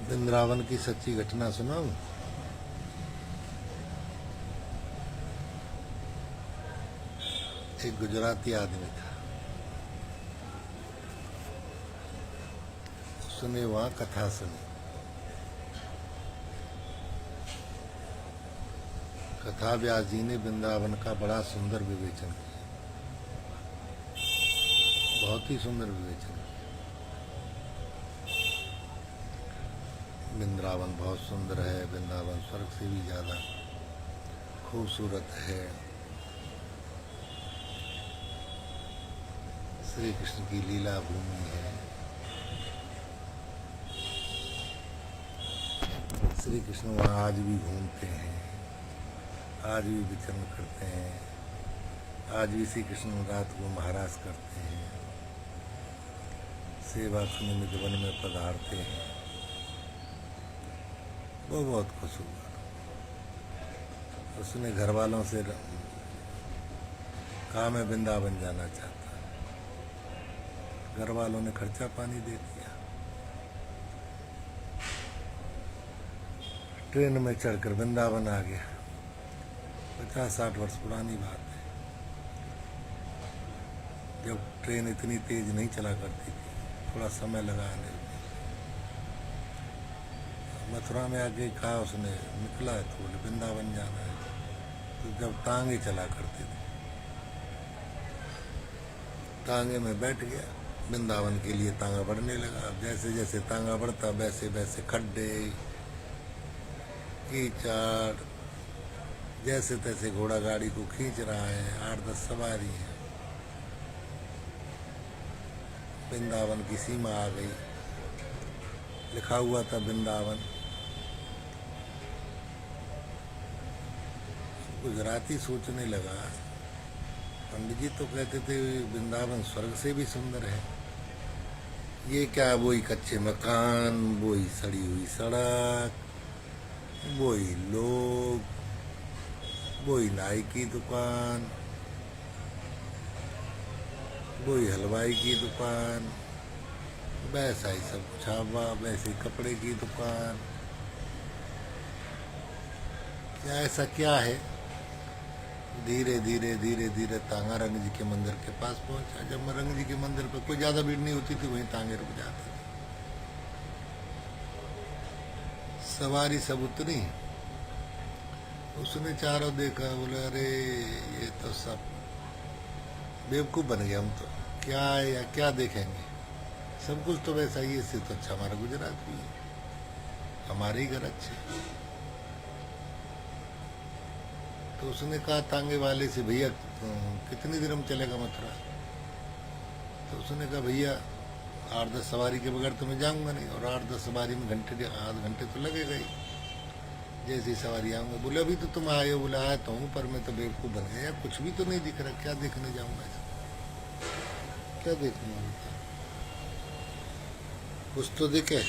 वृंदावन की सच्ची घटना सुनाऊं। एक गुजराती आदमी था, उसने वहां कथा सुनी। कथा व्यास जी ने वृंदावन का बड़ा सुंदर विवेचन किया, बहुत ही सुंदर विवेचन किया। वृंदावन बहुत सुंदर है, वृंदावन स्वर्ग से भी ज्यादा खूबसूरत है। श्री कृष्ण की लीला भूमि है। श्री कृष्ण वहाँ आज भी घूमते हैं, आज भी विचरण करते हैं, आज भी श्री कृष्ण रात को महाराज करते हैं, सेवा के निमित्त वन में पधारते हैं। वो बहुत खुश हुआ। उसने घर वालों से कहा मैं वृंदावन जाना चाहता। घर वालों ने खर्चा पानी दे दिया। ट्रेन में चढ़कर वृंदावन आ गया। 50-60 वर्ष पुरानी बात है, जब ट्रेन इतनी तेज नहीं चला करती थी, थोड़ा समय लगा आने में। मथुरा में आके कहा उसने, निकला है तो बोले वृंदावन जाना है। तो जब टांगे चला करते थे, टांगे में बैठ गया, वृंदावन के लिए तांगा बढ़ने लगा। जैसे जैसे तांगा बढ़ता वैसे वैसे खड्डे, कीचड़, जैसे तैसे घोड़ा गाड़ी को खींच रहा है। 8-10 सवारी है। वृंदावन की सीमा आ गई, लिखा हुआ था वृंदावन। गुजराती सोचने लगा, पंडित जी तो कहते थे वृंदावन स्वर्ग से भी सुंदर है, ये क्या वही कच्चे मकान, वही सड़ी हुई सड़क, वही लोग, वही नाई की दुकान, वही हलवाई की दुकान, वैसा ही सब छावा, वैसे कपड़े की दुकान। क्या ऐसा क्या है? धीरे धीरे धीरे धीरे तांगा रंग जी के मंदिर के पास पहुंचा। जब रंग जी के मंदिर पर कोई ज्यादा भीड़ नहीं होती थी, वहीं तांगे रुक जाते थे। सवारी सब उतरी, उसने चारों देखा, बोले अरे ये तो सब बेवकूफ बन गए हम तो, क्या है या क्या देखेंगे, सब कुछ तो वैसा ही है। इससे तो अच्छा हमारा गुजरात भी है, हमारे ही घर अच्छे। तो उसने कहा तांगे वाले से, भैया कितनी देर में चलेगा मथुरा? तो उसने कहा भैया 8-10 सवारी के बगैर तो मैं जाऊंगा नहीं, और 8-10 सवारी में आध घंटे तो लगेगा ही। जैसी सवारी आऊंगा। बोले अभी तो तुम आए हो? बोले आया तो हूँ, पर मैं तो बेवकूफ बन गया, कुछ भी तो नहीं दिख रहा, क्या देखने जाऊंगा? क्या देखने होता, कुछ तो दिखे।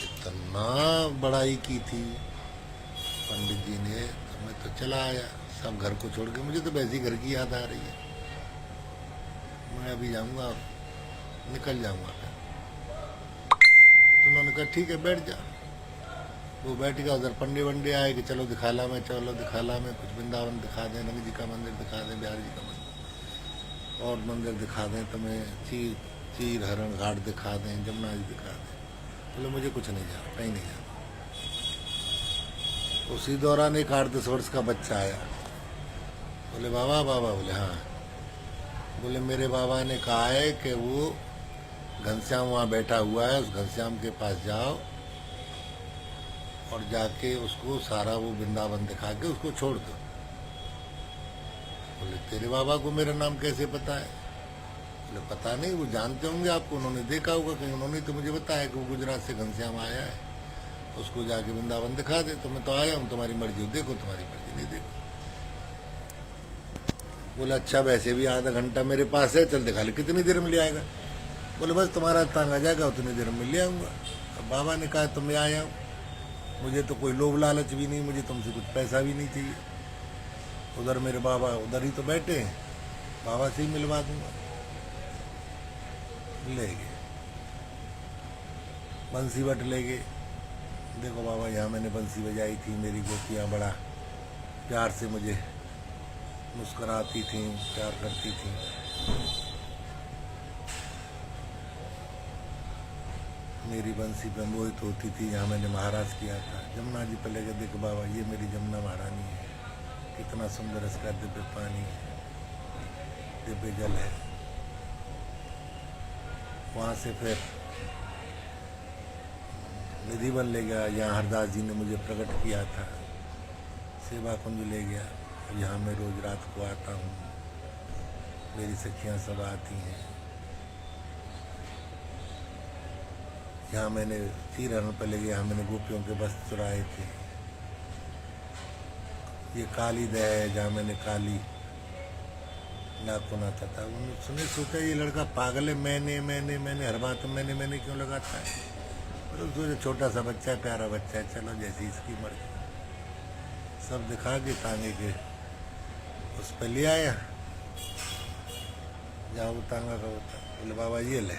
इतना बड़ाई की थी पंडित जी ने, तो मैं तो चला आया सब घर को छोड़ के। मुझे तो वैसी घर की याद आ रही है, मैं अभी जाऊंगा, निकल जाऊंगा। तो उन्होंने कहा ठीक है बैठ जा। वो बैठ गया। उधर पंडे वंडे आए कि चलो दिखाला में, चलो दिखाला में कुछ वृंदावन दिखा दें, रंग जी का मंदिर दिखा दें, बिहार जी का मंदिर और मंदिर दिखा दें, तुम्हें चीर हरण घाट दिखा दें, जमुना जी दिखा दें। बोले मुझे कुछ नहीं जाना, कहीं नहीं जाना। उसी दौरान एक 8-10 वर्ष का बच्चा आया। बोले बाबा बाबा? बोले हाँ। बोले मेरे बाबा ने कहा है कि वो घनश्याम वहाँ बैठा हुआ है, उस घनश्याम के पास जाओ और जाके उसको सारा वो वृंदावन दिखा के उसको छोड़ दो। बोले तेरे बाबा को मेरा नाम कैसे पता है? बोले पता नहीं, वो जानते होंगे आपको, उन्होंने देखा होगा कहीं। उन्होंने तो मुझे बताया कि वो गुजरात से घनश्याम आया है, उसको जाके वृंदावन दिखा दे। तो मैं तो आया हूँ, तुम्हारी मर्जी हो, देखो तुम्हारी मर्जी नहीं देखो। बोला अच्छा वैसे भी आधा घंटा मेरे पास है, चल दिखा ले। कितनी देर में ले आएगा? बोले बस तुम्हारा तांगा जाएगा उतनी देर में ले आऊँगा। अब बाबा ने कहा तो मैं आया हूँ, मुझे तो कोई लोभ लालच भी नहीं, मुझे तुमसे कुछ पैसा भी नहीं चाहिए। उधर मेरे बाबा उधर ही तो बैठे हैं, बाबा से ही मिलवा दूंगा। ले गए, बंसी बट ले गए, देखो बाबा, यहाँ मैंने बंसी बजाई थी, मेरी गोपियाँ बड़ा प्यार से मुझे मुस्कुराती थी, प्यार करती थी। मेरी बंसी पे मोहित होती थी। यहाँ मैंने महाराज किया था। जमुना जी पे लेके देखो बाबा, ये मेरी जमुना महारानी है। कितना सुंदर इसका दिव्य पानी है, दिव्य जल है। वहाँ से फिर निधिवन ले गया, यहाँ हरदास जी ने मुझे प्रकट किया था। सेवा कुंज ले गया, यहाँ मैं रोज रात को आता हूँ, मेरी सखियाँ सब आती हैं। यहाँ मैंने चीरहरण पर ले गया, यहाँ मैंने गोपियों के वस्त्र चुराए थे। ये काली दह है, जहाँ मैंने काली नाखून आता था। उन्होंने सोचा ये लड़का पागल है, मैंने हर बात मैंने क्यों लगाता है। तो छोटा सा बच्चा है, प्यारा बच्चा है, चलो जैसी इसकी मर्जी। सब दिखा के तांगे के उस पर ले आया, जहाँ वो तांगा का होता। बोले बाबा ये ले।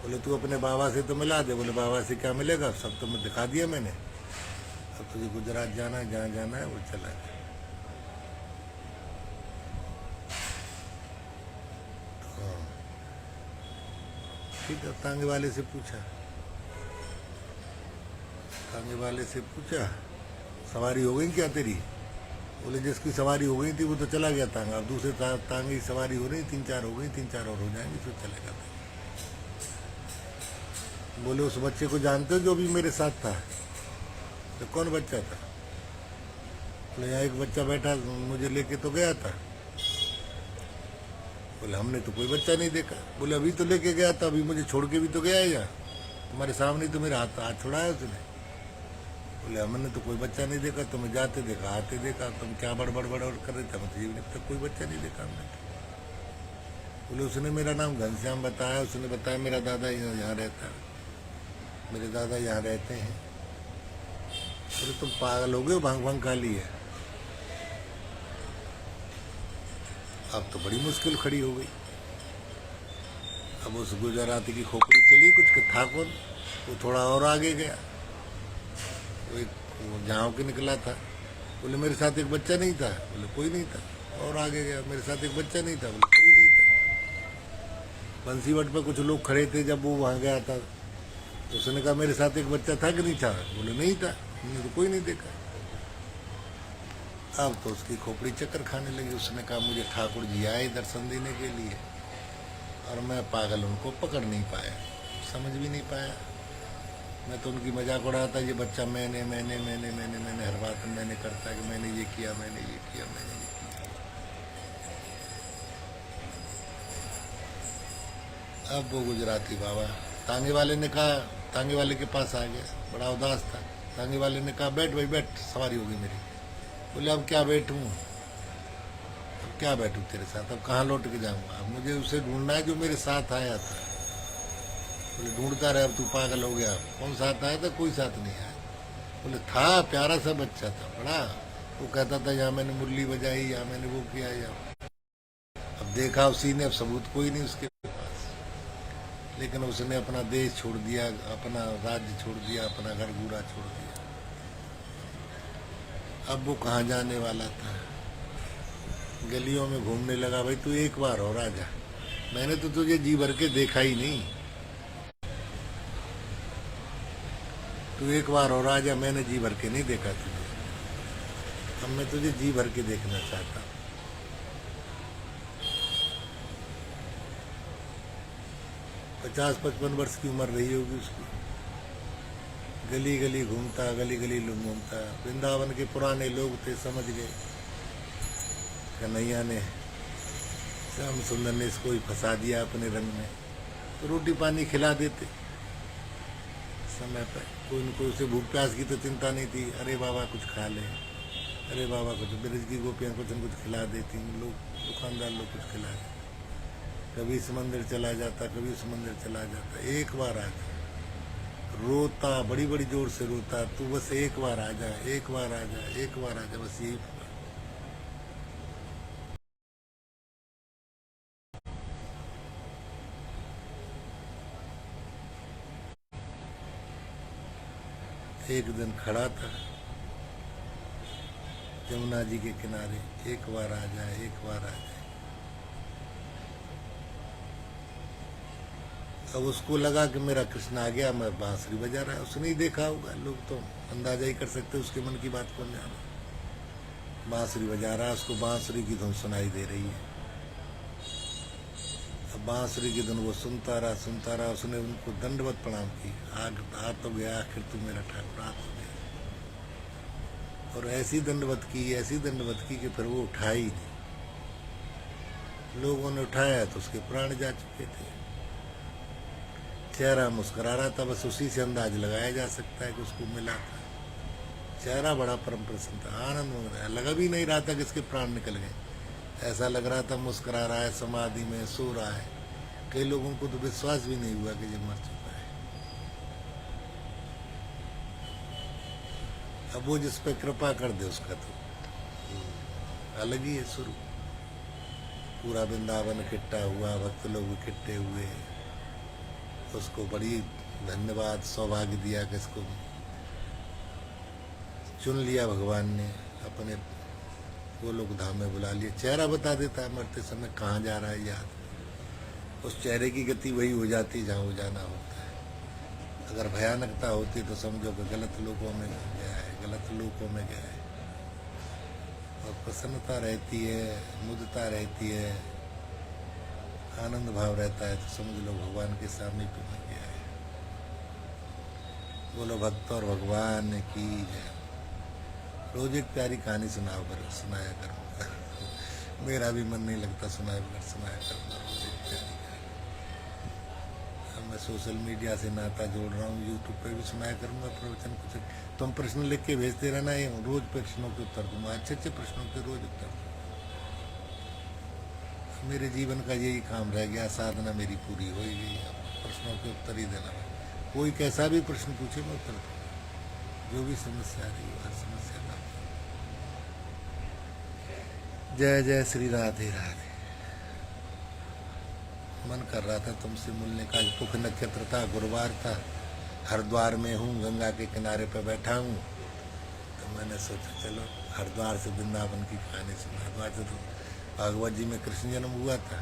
बोले तू अपने बाबा से तो मिला दे। बोले बाबा से क्या मिलेगा, सब तो मैं दिखा दिया मैंने। अब तुझे गुजरात जाना है, जहाँ जाना है वो चला गया। तो ठीक है, तांगे वाले से पूछा, तांगे वाले से पूछा सवारी हो गई क्या तेरी। बोले जिसकी सवारी हो गई थी वो तो चला गया तांगा, अब दूसरे तांगे की सवारी हो रही, 3-4 हो गई, 3-4 और हो जाएंगी तो चलेगा। बोले उस बच्चे को जानते हो जो भी मेरे साथ था। तो कौन बच्चा था। बोले यहाँ एक बच्चा बैठा मुझे लेके तो गया था। बोले हमने तो कोई बच्चा नहीं देखा। बोले अभी तो लेके गया था, अभी मुझे छोड़ के भी तो गया है यहाँ, तुम्हारे सामने तो मेरा हाथ छुड़ाया उसने। बोले हमने तो कोई बच्चा नहीं देखा, तुम्हें जाते देखा, आते देखा, तुम क्या बड़बड़ कर रहे थे, मतलब जीवन तक कोई बच्चा नहीं देखा हमने। बोले उसने मेरा नाम घनश्याम बताया, उसने बताया मेरा दादा यहाँ रहता है, मेरे दादा यहाँ रहते हैं। बोले तुम पागल हो गए, भांग खा ली है। अब तो बड़ी मुश्किल खड़ी हो गई। अब उस गुजराती की खोपड़ी चली, कुछ था कौन, वो थोड़ा और आगे गया, वो एक झाँव के निकला था। बोले मेरे साथ एक बच्चा नहीं था। बोले कोई नहीं था। और आगे गया, मेरे साथ एक बच्चा नहीं था। बोले कोई नहीं था। बंसीवट पे कुछ लोग खड़े थे, जब वो वहाँ गया था तो उसने कहा मेरे साथ एक बच्चा था कि नहीं था। बोले नहीं था, हमने तो कोई नहीं देखा। अब तो उसकी खोपड़ी चक्कर खाने लगी। उसने कहा मुझे ठाकुर जी आए दर्शन देने के लिए और मैं पागल उनको पकड़ नहीं पाया, समझ भी नहीं पाया। मैं तो उनकी मजाक उड़ाता, ये बच्चा मैंने हर बात मैंने करता है कि मैंने ये किया, मैंने ये किया। अब वो गुजराती बाबा तांगे वाले ने कहा, तांगे वाले के पास आ गया, बड़ा उदास था। तांगे वाले ने कहा बैठ भाई बैठ, सवारी होगी मेरी। बोले अब क्या बैठूं, अब क्या बैठूं तेरे साथ, अब कहाँ लौट के जाऊंगा, अब मुझे उसे ढूंढना है जो मेरे साथ आया था। बोले ढूंढता रहे, अब तू पागल हो गया, कौन साथ आया था, कोई साथ नहीं आया। बोले था, प्यारा सा बच्चा था बड़ा, वो कहता था यहाँ मैंने मुरली बजाई, यहाँ मैंने वो किया। अब देखा उसी ने, अब सबूत कोई नहीं उसके पास। लेकिन उसने अपना देश छोड़ दिया, अपना राज्य छोड़ दिया, अपना घर गूढ़ा छोड़ दिया। अब वो कहाँ जाने वाला था, गलियों में घूमने लगा। भाई तू एक बार और आ जा, मैंने तो तुझे जी भर के देखा ही नहीं, तू एक बार और आ जा, मैंने जी भर के नहीं देखा तुझे, अब मैं तुझे जी भर के देखना चाहता हूँ। 50-55 वर्ष की उम्र रही होगी उसकी। गली गली घूमता, गली गली घूमता। वृंदावन के पुराने लोग थे, समझ गए कन्हैया ने, श्याम सुंदर ने इसको ही फंसा दिया अपने रंग में। तो रोटी पानी खिला देते समय पर। कोई उनको उसे भूख प्यास की तो चिंता नहीं थी, अरे बाबा कुछ खा ले, अरे बाबा कुछ, ब्रज की गोपियाँ कुछ न कुछ खिला देती, लोग दुकानदार लोग कुछ खिला देते। कभी इस मंदिर चला जाता, कभी उस मंदिर चला जाता। एक बार आ जा, रोता, बड़ी बड़ी जोर से रोता, तू बस एक बार आ जा, एक बार आ जा, एक बार आ जा, बस यही। एक दिन खड़ा था यमुना जी के किनारे, एक बार आ जाए, एक बार आ जाए। अब उसको लगा कि मेरा कृष्ण आ गया, मैं बांसुरी बजा रहा है। उसने ही देखा होगा, लोग तो अंदाजा ही कर सकते उसके मन की बात, कौन जाना। बांसुरी बजा रहा है, उसको बांसुरी की धुन सुनाई दे रही है। अब बांसुरी की धुन वो सुनता रहा। उसने उनको दंडवत प्रणाम की, आ तो गया आखिर तू मेरा ठाकुर, आ तो गया। और ऐसी दंडवत की कि फिर वो उठा ही नहीं। लोगों ने उठाया तो उसके प्राण जा चुके थे। चेहरा मुस्कुरा रहा था, बस उसी से अंदाज लगाया जा सकता है कि उसको मिला था। चेहरा बड़ा परम प्रसन्न था, आनंद हो रहा है, लगा भी नहीं रहा था कि इसके प्राण निकल गए। ऐसा लग रहा था मुस्कुरा रहा है, समाधि में सो रहा है। कई लोगों को तो विश्वास भी नहीं हुआ कि ये मर चुका है। अब वो जिस पे कृपा कर दे उसका तो अलग ही है शुरू। पूरा वृंदावन इकट्ठा हुआ, भक्त लोग इकट्ठे हुए, उसको बड़ी धन्यवाद, सौभाग्य दिया कि इसको चुन लिया भगवान ने, अपने गोलोक धाम में बुला लिया। चेहरा बता देता है मरते समय कहाँ जा रहा है याद। उस चेहरे की गति वही हो जाती है जहाँ वो जाना होता है। अगर भयानकता होती तो समझो कि गलत लोगों में गया है, गलत लोगों में गया है। और प्रसन्नता रहती है, मुदता रहती है, आनंद भाव रहता है, तो समझ लो भगवान के सामने तो मैं गया है। बोलो भक्त और भगवान की जय। रोज एक प्यारी कहानी सुनाया करूँगा। मेरा भी मन नहीं लगता सुनाया करूँगा रोज एक प्यारी कहानी। अब मैं सोशल मीडिया से नाता जोड़ रहा हूँ, यूट्यूब पे भी सुनाया करूँगा प्रवचन कुछ। तुम प्रश्न लिख के भेजते रहना, ये रोज प्रश्नों के उत्तर दूंगा, अच्छे प्रश्नों के रोज उत्तर दूंगा। मेरे जीवन का यही काम रह गया, साधना मेरी पूरी हो ही गई। अब प्रश्नों के उत्तर ही देना। कोई कैसा भी प्रश्न पूछे मैं उत्तर दूंगा, जो भी समस्या आ रही है हर समस्या का। जय जय श्री राधे राधे। मन कर रहा था तुमसे मिलने का। पुख नक्षत्र था, गुरुवार था, हरिद्वार में हूँ, गंगा के किनारे पर बैठा हूँ। तो मैंने सोचा चलो हरिद्वार से वृंदावन की कहानी सुना। हरिद्वार से तो भागवत जी में कृष्ण जन्म हुआ था,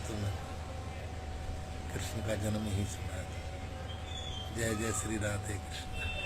तो मैं कृष्ण का जन्म ही सुना था। जय जय श्री राधे कृष्ण।